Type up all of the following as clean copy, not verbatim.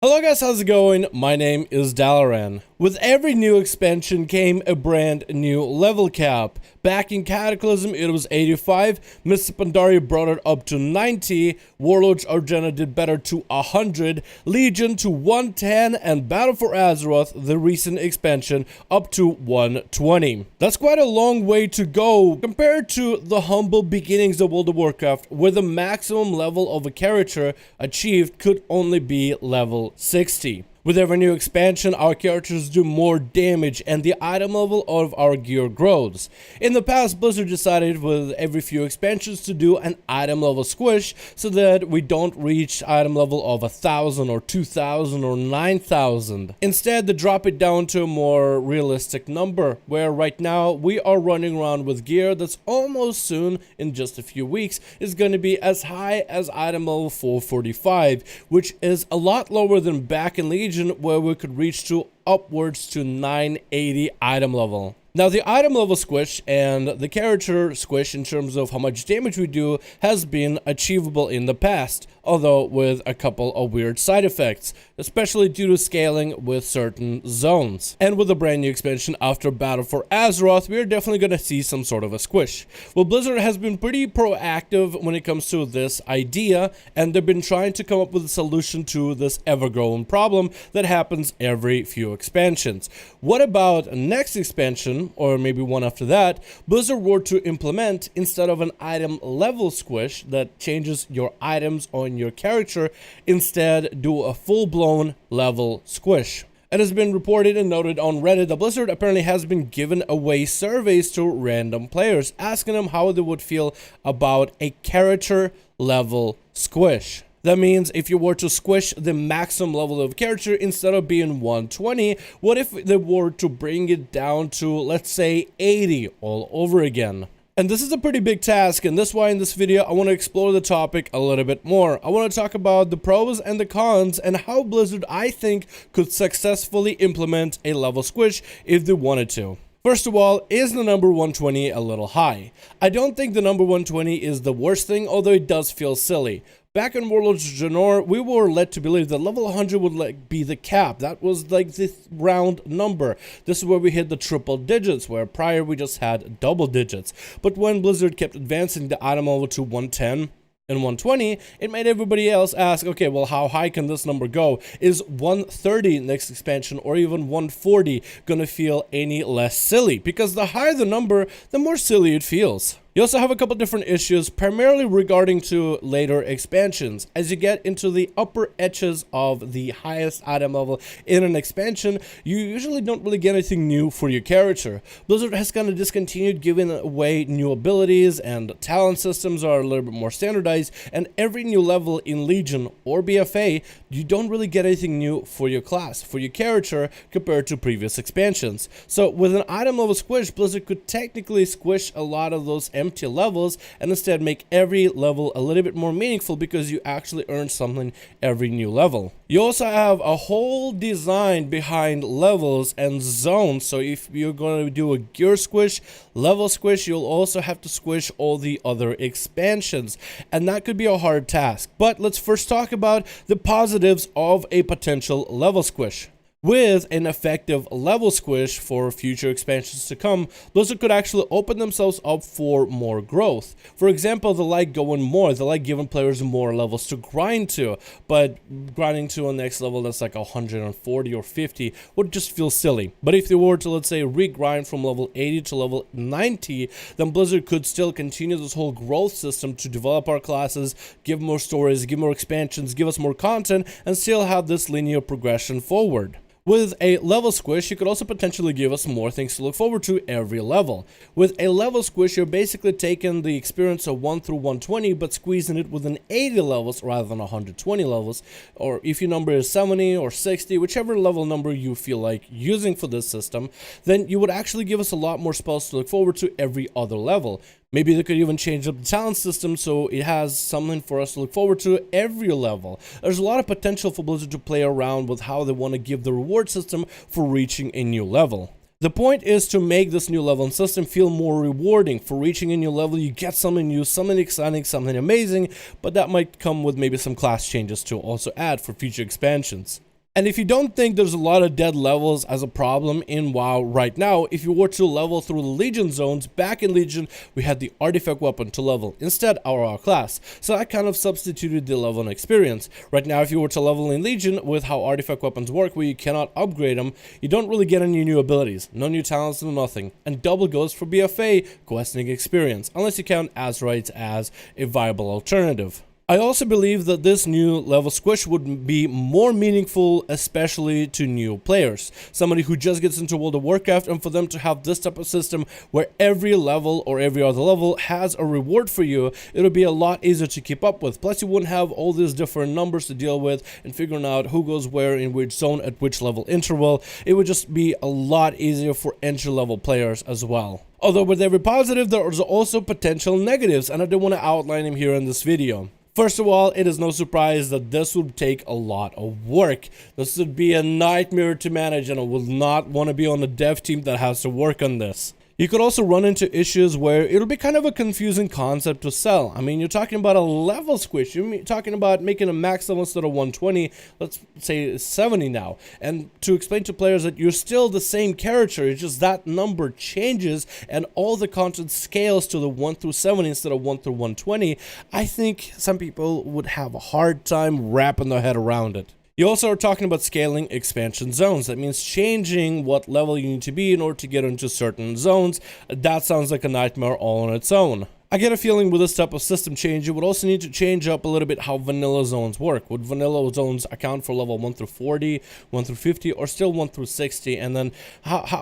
Hello guys, how's it going? My name is Dalaran. With every new expansion came a brand new level cap. Back in Cataclysm it was 85, Mr. Pandaria brought it up to 90, Warlords Argena did better to 100, Legion to 110, and Battle for Azeroth, the recent expansion, up to 120. That's quite a long way to go compared to the humble beginnings of World of Warcraft, where the maximum level of a character achieved could only be level 60. With every new expansion, our characters do more damage and the item level of our gear grows. In the past, Blizzard decided with every few expansions to do an item level squish so that we don't reach item level of 1,000 or 2,000 or 9,000. Instead, they drop it down to a more realistic number, where right now we are running around with gear that's almost soon, in just a few weeks, is going to be as high as item level 445, which is a lot lower than back in Legion, where we could reach to upwards to 980 item level. Now, the item level squish and the character squish in terms of how much damage we do has been achievable in the past, although with a couple of weird side effects, especially due to scaling with certain zones. And with a brand new expansion after Battle for Azeroth, we are definitely going to see some sort of a squish. Well, Blizzard has been pretty proactive when it comes to this idea, and they've been trying to come up with a solution to this ever-growing problem that happens every few expansions. What about next expansion, or maybe one after that, Blizzard were to implement, instead of an item level squish that changes your items on your character, instead do a full-blown level squish? It has been reported and noted on Reddit that Blizzard apparently has been giving away surveys to random players, asking them how they would feel about a character level squish. That means if you were to squish the maximum level of character, instead of being 120, what if they were to bring it down to, let's say, 80 all over again? And this is a pretty big task, and that's why in this video I want to explore the topic a little bit more. I want to talk about the pros and the cons and how Blizzard, I think, could successfully implement a level squish if they wanted to. First of all, is the number 120 a little high? I don't think the number 120 is the worst thing, although it does feel silly. Back in Warlords Argena, we were led to believe that level 100 would be the cap. That was like the round number. This is where we hit the triple digits, where prior we just had double digits. But when Blizzard kept advancing the item level to 110 and 120, it made everybody else ask, okay, well, how high can this number go? Is 130 next expansion or even 140 gonna feel any less silly? Because the higher the number, the more silly it feels. You also have a couple different issues, primarily regarding to later expansions. As you get into the upper edges of the highest item level in an expansion, you usually don't really get anything new for your character. Blizzard has kind of discontinued giving away new abilities, and talent systems are a little bit more standardized, and every new level in Legion or BFA, you don't really get anything new for your class, for your character, compared to previous expansions. So with an item level squish, Blizzard could technically squish a lot of those empty levels and instead make every level a little bit more meaningful, because you actually earn something every new level. You also have a whole design behind levels and zones, so if you're going to do a gear squish, level squish, you'll also have to squish all the other expansions, and that could be a hard task. But let's first talk about the positives of a potential level squish. With an effective level squish for future expansions to come, Blizzard could actually open themselves up for more growth. For example, they like going more, they like giving players more levels to grind to, but grinding to a next level that's like 140 or 50 would just feel silly. But if they were to, let's say, regrind from level 80 to level 90, then Blizzard could still continue this whole growth system to develop our classes, give more stories, give more expansions, give us more content, and still have this linear progression forward. With a level squish, you could also potentially give us more things to look forward to every level. With a level squish, you're basically taking the experience of 1 through 120, but squeezing it within 80 levels rather than 120 levels. Or if your number is 70 or 60, whichever level number you feel like using for this system, then you would actually give us a lot more spells to look forward to every other level. Maybe they could even change up the talent system so it has something for us to look forward to every level. There's a lot of potential for Blizzard to play around with how they want to give the reward system for reaching a new level. The point is to make this new level and system feel more rewarding. For reaching a new level, you get something new, something exciting, something amazing, but that might come with maybe some class changes to also add for future expansions. And if you don't think there's a lot of dead levels as a problem in WoW right now, if you were to level through the Legion zones, back in Legion, we had the artifact weapon to level, instead our class. So that kind of substituted the leveling experience. Right now, if you were to level in Legion with how artifact weapons work, where you cannot upgrade them, you don't really get any new abilities, no new talents, no nothing. And double goes for BFA, questing experience, unless you count Azeroth as a viable alternative. I also believe that this new level squish would be more meaningful, especially to new players. Somebody who just gets into World of Warcraft, and for them to have this type of system where every level or every other level has a reward for you, it'll be a lot easier to keep up with. Plus, you wouldn't have all these different numbers to deal with and figuring out who goes where in which zone at which level interval. It would just be a lot easier for entry-level players as well. Although with every positive, there are also potential negatives, and I do want to outline them here in this video. First of all, it is no surprise that this would take a lot of work. This would be a nightmare to manage, and I would not want to be on a dev team that has to work on this. You could also run into issues where it'll be kind of a confusing concept to sell. I mean, you're talking about a level squish. You're talking about making a max level instead of 120, let's say 70 now. And to explain to players that you're still the same character, it's just that number changes and all the content scales to the 1 through 70 instead of 1 through 120, I think some people would have a hard time wrapping their head around it. You also are talking about scaling expansion zones. That means changing what level you need to be in order to get into certain zones. That sounds like a nightmare all on its own. I get a feeling with this type of system change, you would also need to change up a little bit how vanilla zones work. Would vanilla zones account for level 1 through 40, 1 through 50, or still 1 through 60? And then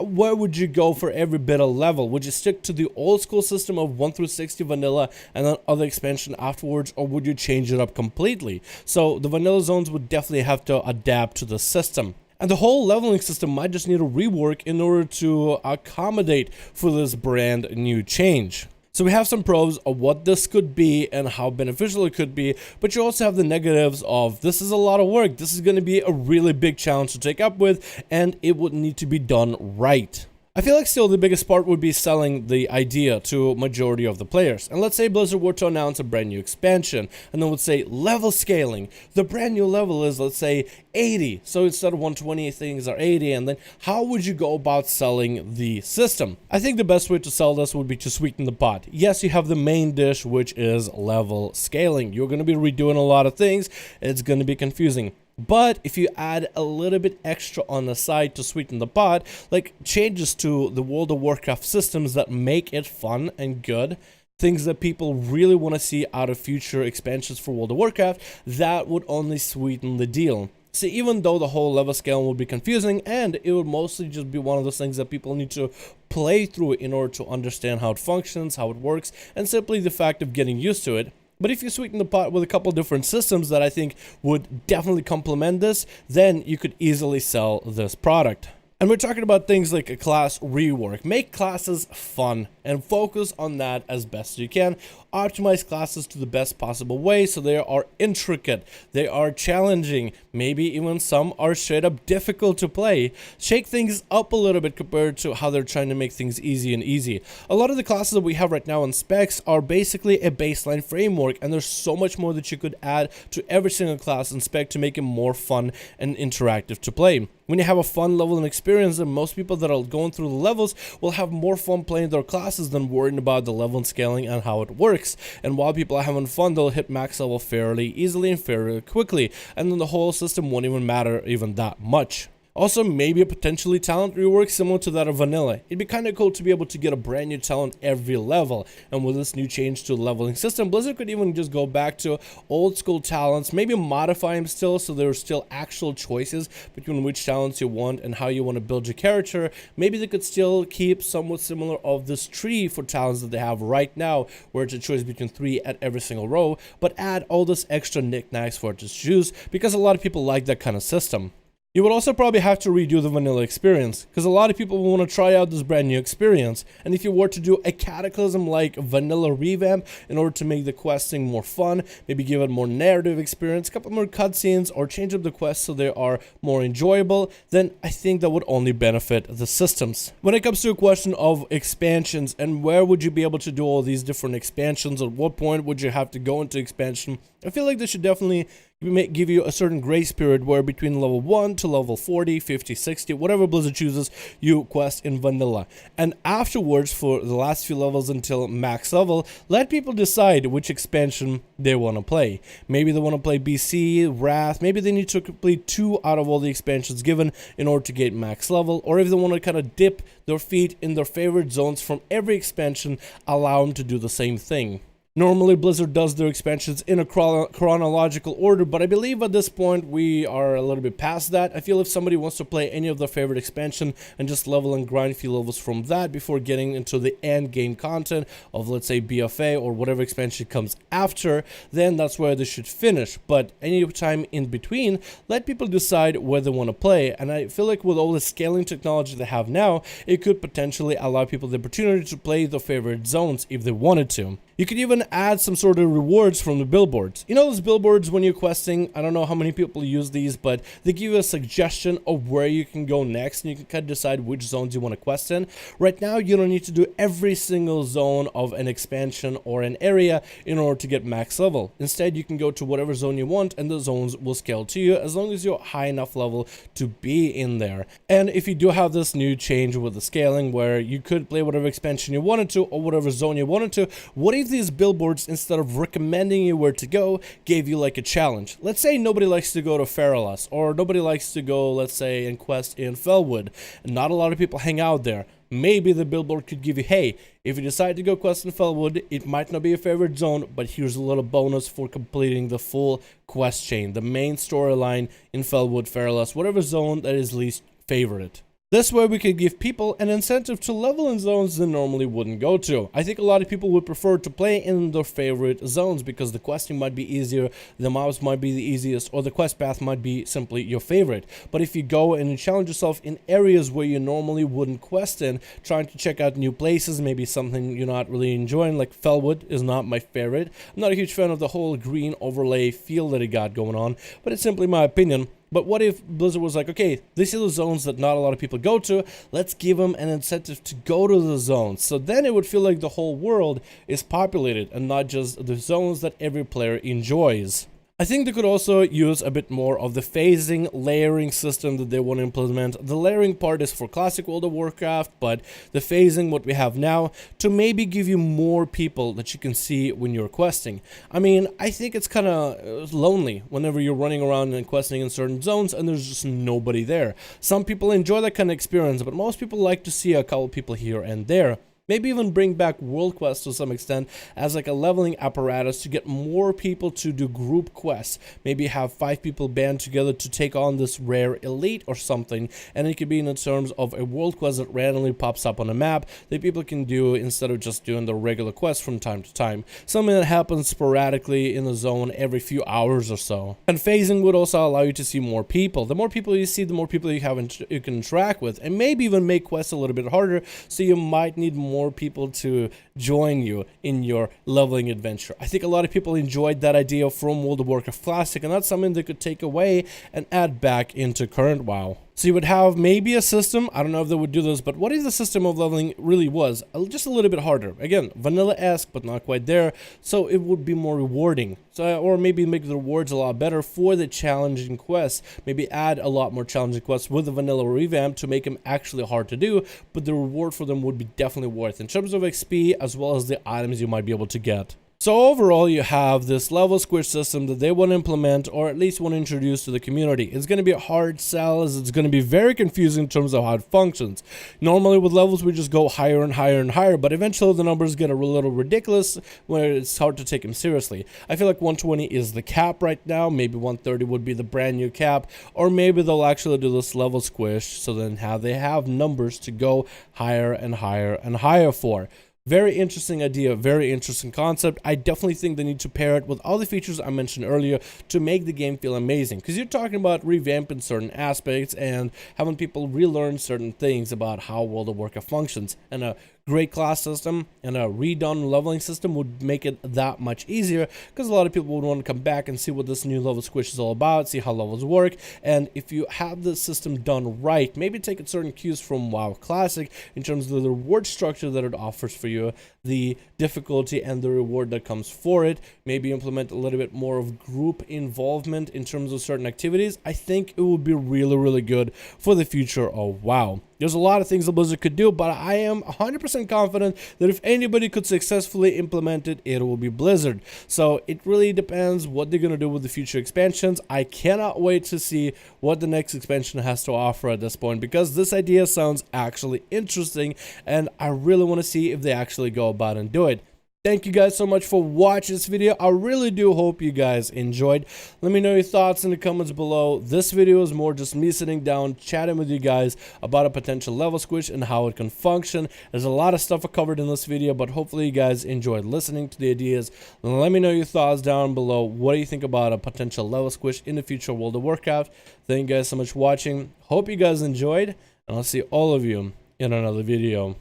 where would you go for every bit of level? Would you stick to the old school system of 1 through 60 vanilla and then other expansion afterwards, or would you change it up completely? So the vanilla zones would definitely have to adapt to the system. And the whole leveling system might just need a rework in order to accommodate for this brand new change. So we have some pros of what this could be and how beneficial it could be, but you also have the negatives of this is a lot of work. This is going to be a really big challenge to take up with, and it would need to be done right. I feel like still the biggest part would be selling the idea to majority of the players. And let's say Blizzard were to announce a brand new expansion and then would say level scaling. The brand new level is, let's say, 80. So instead of 120, things are 80. And then how would you go about selling the system? I think the best way to sell this would be to sweeten the pot. Yes, you have the main dish, which is level scaling. You're going to be redoing a lot of things. It's going to be confusing. But if you add a little bit extra on the side to sweeten the pot, like changes to the World of Warcraft systems that make it fun and good, things that people really want to see out of future expansions for World of Warcraft, that would only sweeten the deal. See, even though the whole level scale would be confusing, and it would mostly just be one of those things that people need to play through in order to understand how it functions, how it works, and simply the fact of getting used to it. But if you sweeten the pot with a couple different systems that I think would definitely complement this, then you could easily sell this product. And we're talking about things like a class rework. Make classes fun and focus on that as best you can. Optimize classes to the best possible way so they are intricate, they are challenging, maybe even some are straight up difficult to play. Shake things up a little bit compared to how they're trying to make things easy and easy. A lot of the classes that we have right now in specs are basically a baseline framework, and there's so much more that you could add to every single class in spec to make it more fun and interactive to play. When you have a fun level and experience, then most people that are going through the levels will have more fun playing their classes than worrying about the level and scaling and how it works. And while people are having fun, they'll hit max level fairly easily and fairly quickly, and then the whole system won't even matter even that much. Also, maybe a potentially talent rework similar to that of vanilla. It'd be kind of cool to be able to get a brand new talent every level, and with this new change to the leveling system, Blizzard could even just go back to old school talents, maybe modify them still so there are still actual choices between which talents you want and how you want to build your character. Maybe they could still keep somewhat similar of this tree for talents that they have right now, where it's a choice between 3 at every single row, but add all this extra knickknacks for it to choose, because a lot of people like that kind of system. You would also probably have to redo the vanilla experience, because a lot of people will want to try out this brand new experience. And if you were to do a Cataclysm like vanilla revamp in order to make the questing more fun, maybe give it more narrative experience, a couple more cutscenes, or change up the quests so they are more enjoyable, then I think that would only benefit the systems. When it comes to a question of expansions and where would you be able to do all these different expansions, at what point would you have to go into expansion, I feel like they should definitely give you a certain grace period where between level 1 to level 40, 50, 60, whatever Blizzard chooses, you quest in vanilla. And afterwards, for the last few levels until max level, let people decide which expansion they want to play. Maybe they want to play BC, Wrath, maybe they need to complete 2 out of all the expansions given in order to get max level, or if they want to kind of dip their feet in their favorite zones from every expansion, allow them to do the same thing. Normally, Blizzard does their expansions in a chronological order, but I believe at this point we are a little bit past that. I feel if somebody wants to play any of their favorite expansion and just level and grind a few levels from that before getting into the end game content of, let's say, BFA or whatever expansion comes after, then that's where they should finish. But any time in between, let people decide where they want to play. And I feel like with all the scaling technology they have now, it could potentially allow people the opportunity to play their favorite zones if they wanted to. You could even add some sort of rewards from the billboards. You know those billboards when you're questing? I don't know how many people use these, but they give you a suggestion of where you can go next, and you can kind of decide which zones you want to quest in. Right now, you don't need to do every single zone of an expansion or an area in order to get max level. Instead, you can go to whatever zone you want, and the zones will scale to you as long as you're high enough level to be in there. And if you do have this new change with the scaling where you could play whatever expansion you wanted to or whatever zone you wanted to, what if these billboards, instead of recommending you where to go, gave you like a challenge? Let's say nobody likes to go to Feralas, or nobody likes to go, let's say, and quest in Felwood, and not a lot of people hang out there. Maybe the billboard could give you, hey, if you decide to go quest in Felwood, it might not be your favorite zone, but here's a little bonus for completing the full quest chain, the main storyline in Felwood, Feralas, whatever zone that is least favorite. This way we could give people an incentive to level in zones they normally wouldn't go to. I think a lot of people would prefer to play in their favorite zones because the questing might be easier, the mobs might be the easiest, or the quest path might be simply your favorite. But if you go and you challenge yourself in areas where you normally wouldn't quest in, trying to check out new places, maybe something you're not really enjoying, like Felwood is not my favorite. I'm not a huge fan of the whole green overlay feel that it got going on, but it's simply my opinion. But what if Blizzard was like, okay, these are the zones that not a lot of people go to, let's give them an incentive to go to the zones. So then it would feel like the whole world is populated and not just the zones that every player enjoys. I think they could also use a bit more of the phasing, layering system that they want to implement. The layering part is for classic World of Warcraft, but the phasing, what we have now, to maybe give you more people that you can see when you're questing. I mean, I think it's kind of lonely whenever you're running around and questing in certain zones and there's just nobody there. Some people enjoy that kind of experience, but most people like to see a couple people here and there. Maybe even bring back World Quests to some extent as like a leveling apparatus to get more people to do group quests. Maybe have 5 people band together to take on this rare elite or something, and it could be in the terms of a world quest that randomly pops up on a map that people can do instead of just doing the regular quests from time to time. Something that happens sporadically in the zone every few hours or so. And phasing would also allow you to see more people. The more people you see, the more people you you can interact with, and maybe even make quests a little bit harder, so you might need more people to join you in your leveling adventure. I think a lot of people enjoyed that idea from World of Warcraft Classic, and that's something they could take away and add back into current WoW. So you would have maybe a system, I don't know if they would do this, but what if the system of leveling really was just a little bit harder? Again, vanilla-esque, but not quite there, so it would be more rewarding. So, or maybe make the rewards a lot better for the challenging quests. Maybe add a lot more challenging quests with the vanilla revamp to make them actually hard to do, but the reward for them would be definitely worth in terms of XP as well as the items you might be able to get. So overall, you have this level squish system that they want to implement, or at least want to introduce to the community. It's going to be a hard sell, as it's going to be very confusing in terms of how it functions. Normally with levels, we just go higher and higher and higher, but eventually the numbers get a little ridiculous where it's hard to take them seriously. I feel like 120 is the cap right now. Maybe 130 would be the brand new cap, or maybe they'll actually do this level squish so then they have numbers to go higher and higher and higher for. Very interesting idea, very interesting concept. I definitely think they need to pair it with all the features I mentioned earlier to make the game feel amazing. Because you're talking about revamping certain aspects and having people relearn certain things about how World of Warcraft functions. And a great class system and a redone leveling system would make it that much easier, because a lot of people would want to come back and see what this new level squish is all about, see how levels work. And if you have the system done right, maybe take certain cues from WoW Classic in terms of the reward structure that it offers for you, the difficulty and the reward that comes for it, maybe implement a little bit more of group involvement in terms of certain activities, I think it would be really good for the future of WoW. There's a lot of things that Blizzard could do, but I am 100% confident that if anybody could successfully implement it, it will be Blizzard. So it really depends what they're going to do with the future expansions. I cannot wait to see what the next expansion has to offer at this point, because this idea sounds actually interesting, and I really want to see if they actually go about and do it. Thank you guys so much for watching this video. I really do hope you guys enjoyed. Let me know your thoughts in the comments below. This video is more just me sitting down, chatting with you guys about a potential level squish and how it can function. There's a lot of stuff I covered in this video, but hopefully you guys enjoyed listening to the ideas. And let me know your thoughts down below. What do you think about a potential level squish in the future World of Warcraft? Thank you guys so much for watching. Hope you guys enjoyed, and I'll see all of you in another video.